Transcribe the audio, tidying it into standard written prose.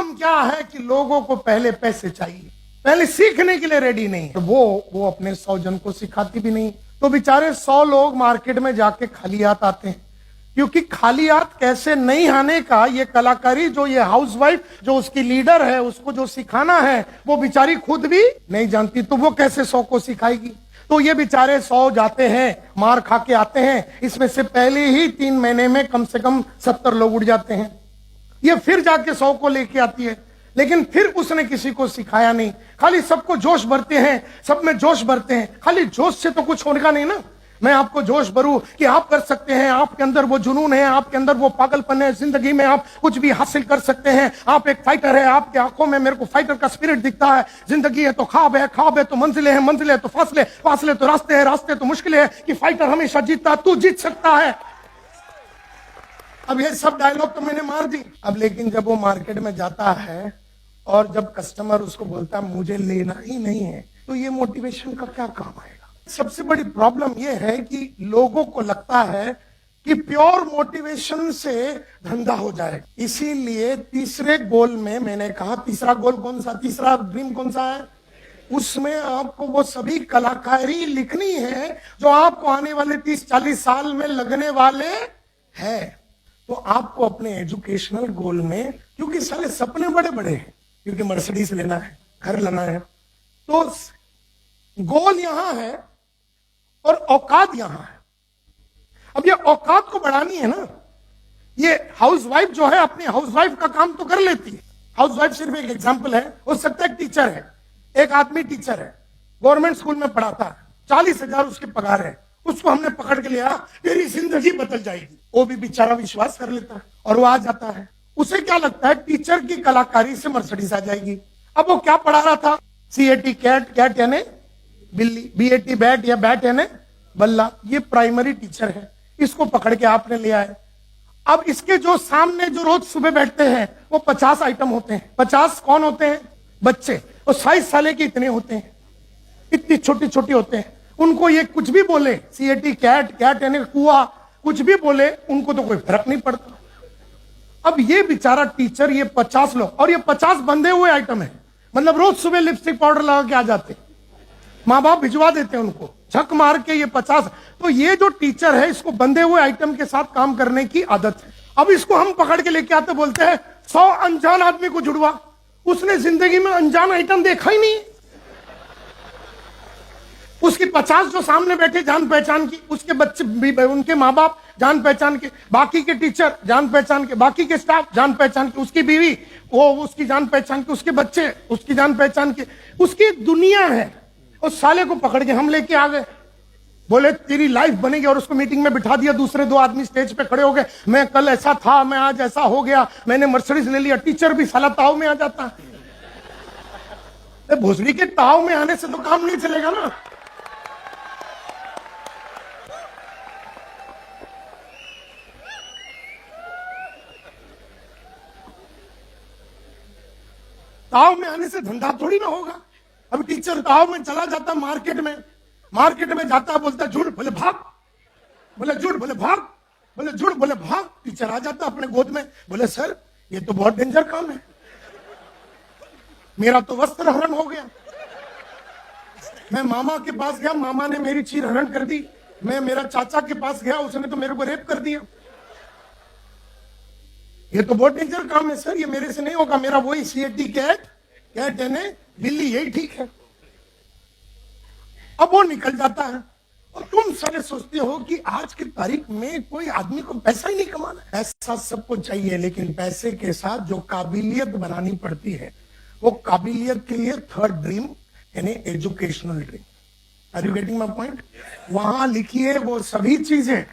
Problem क्या है कि लोगों को पहले पैसे चाहिए, पहले सीखने के लिए रेडी नहीं है, तो वो अपने 100 जन को सिखाती भी नहीं। तो बेचारे 100 लोग मार्केट में जाके खाली हाथ आते हैं, क्योंकि खाली हाथ कैसे नहीं आने का ये कलाकारी जो ये हाउसवाइफ जो उसकी लीडर है उसको जो सिखाना है वो बेचारी खुद भी नहीं जानती, तो वो कैसे 100 को सिखाएगी। तो ये बेचारे 100 जाते हैं, मार खा के आते हैं, इसमें से पहले ही 3 महीने में कम से कम 70 लोग उड़ जाते हैं। ये फिर जाके 100 को लेके आती है, लेकिन फिर उसने किसी को सिखाया नहीं, खाली सबको जोश भरते हैं, सब में जोश भरते हैं। खाली जोश से तो कुछ होने का नहीं ना। मैं आपको जोश भरूं कि आप कर सकते हैं, आपके अंदर वो जुनून है, आपके अंदर वो पागलपन है, जिंदगी में आप कुछ भी हासिल कर सकते हैं, आप एक फाइटर है, आपकी आंखों में मेरे को फाइटर का स्पिरिट दिखता है। जिंदगी है तो ख्वाब है, ख्वाब है तो मंजिलें हैं, मंजिलें है तो फासले, फासले तो रास्ते हैं, रास्ते तो मुश्किलें हैं, कि फाइटर हमेशा जीतता, तू जीत सकता है। अब ये सब डायलॉग तो मैंने मार दी। अब लेकिन जब वो मार्केट में जाता है और जब कस्टमर उसको बोलता है मुझे लेना ही नहीं है, तो ये मोटिवेशन का क्या काम आएगा। सबसे बड़ी प्रॉब्लम ये है कि लोगों को लगता है कि प्योर मोटिवेशन से धंधा हो जाए। इसीलिए तीसरे गोल में मैंने कहा, तीसरा गोल कौन सा, तीसरा ड्रीम कौन सा है, उसमें आपको वो सभी कलाकारी लिखनी है जो आपको आने वाले 30-40 साल में लगने वाले हैं। तो आपको अपने एजुकेशनल गोल में, क्योंकि सारे सपने बड़े बड़े हैं, क्योंकि मर्सिडीज लेना है, घर लेना है, तो गोल यहां है और औकात यहां है। अब ये औकात को बढ़ानी है ना। ये हाउसवाइफ जो है अपनी हाउसवाइफ का काम तो कर लेती है। हाउसवाइफ सिर्फ एक एग्जांपल है, हो सकता है एक टीचर है, एक आदमी टीचर है, गवर्नमेंट स्कूल में पढ़ाता है, 40,000 उसके पगार है, उसको हमने पकड़ के लिया, तेरी जिंदगी बदल जाएगी। वो भी बेचारा विश्वास कर लेता है और वो आ जाता है। उसे क्या लगता है टीचर की कलाकारी से मर्सिडीज आ जाएगी। अब वो क्या पढ़ा रहा था, CAT कैट, कैट यानी बिल्ली, BAT बैट या बैट यानी बल्ला, ये प्राइमरी टीचर है, इसको पकड़ के आपने ले आए। अब इसके जो सामने जो रोज सुबह बैठते हैं वो 50 आइटम होते हैं। 50 कौन होते हैं, बच्चे, और 22 साल के इतने होते हैं, इतनी छोटी छोटी होते हैं। उनको ये कुछ भी बोले, CAT कैट, कैट यानी कुआ, कुछ भी बोले उनको तो कोई फर्क नहीं पड़ता। अब ये बेचारा टीचर, ये 50 लोग, और ये 50 बंधे हुए आइटम है, मतलब रोज सुबह लिपस्टिक पाउडर लगा के आ जाते, माँ बाप भिजवा देते हैं उनको झक मार के, ये 50। तो ये जो टीचर है इसको बंधे हुए आइटम के साथ काम करने की आदत है। अब इसको हम पकड़ के लेके आते, बोलते हैं 100 अनजान आदमी को जुड़वा, उसने जिंदगी में अनजान आइटम देखा ही नहीं। उसकी 50 जो सामने बैठे जान पहचान की, उसके बच्चे भी, उनके माँ बाप जान पहचान के, बाकी के टीचर जान पहचान के, बाकी के स्टाफ जान पहचान के, उसकी बीवी वो उसकी जान पहचान के, उसके बच्चे उसकी जान पहचान के, उसकी दुनिया है। उस साले को पकड़ के हम लेके आ गए, बोले तेरी लाइफ बनेगी, और उसको मीटिंग में बिठा दिया। दूसरे 2 आदमी स्टेज पे खड़े हो गए, मैं कल ऐसा था, मैं आज ऐसा हो गया, मैंने मर्सिडीज ले लिया। टीचर भी साला ताव में आ जाता है। भोसड़ी के ताव में आने से तो काम नहीं चलेगा ना। ताव में आने से धंधा थोड़ी ना होगा। अब टीचर ताव में चला जाता, मार्केट में जाता, बोलता झूठ, बोले भाग, बोले झूठ, बोले भाग, बोले झूठ, बोले भाग। टीचर आ जाता अपने गोद में, बोले सर ये तो बहुत डेंजर काम है, मेरा तो वस्त्र हरण हो गया। मैं मामा के पास गया, मामा ने मेरी चीर हरण कर दी। मैं मेरा चाचा के पास गया, उसने तो मेरे को रेप कर दिया। ये तो बहुत डेंजर काम है सर, ये मेरे से नहीं होगा, मेरा वही CAT कैट, कैट यानी बिल्ली, यही ठीक है। अब वो निकल जाता है और तुम सारे सोचते हो कि आज की तारीख में कोई आदमी को पैसा ही नहीं कमाना। पैसा सबको चाहिए, लेकिन पैसे के साथ जो काबिलियत बनानी पड़ती है, वो काबिलियत के लिए थर्ड ड्रीम यानी educational dream. Are you getting my point? वहां लिखिए वो सभी चीजें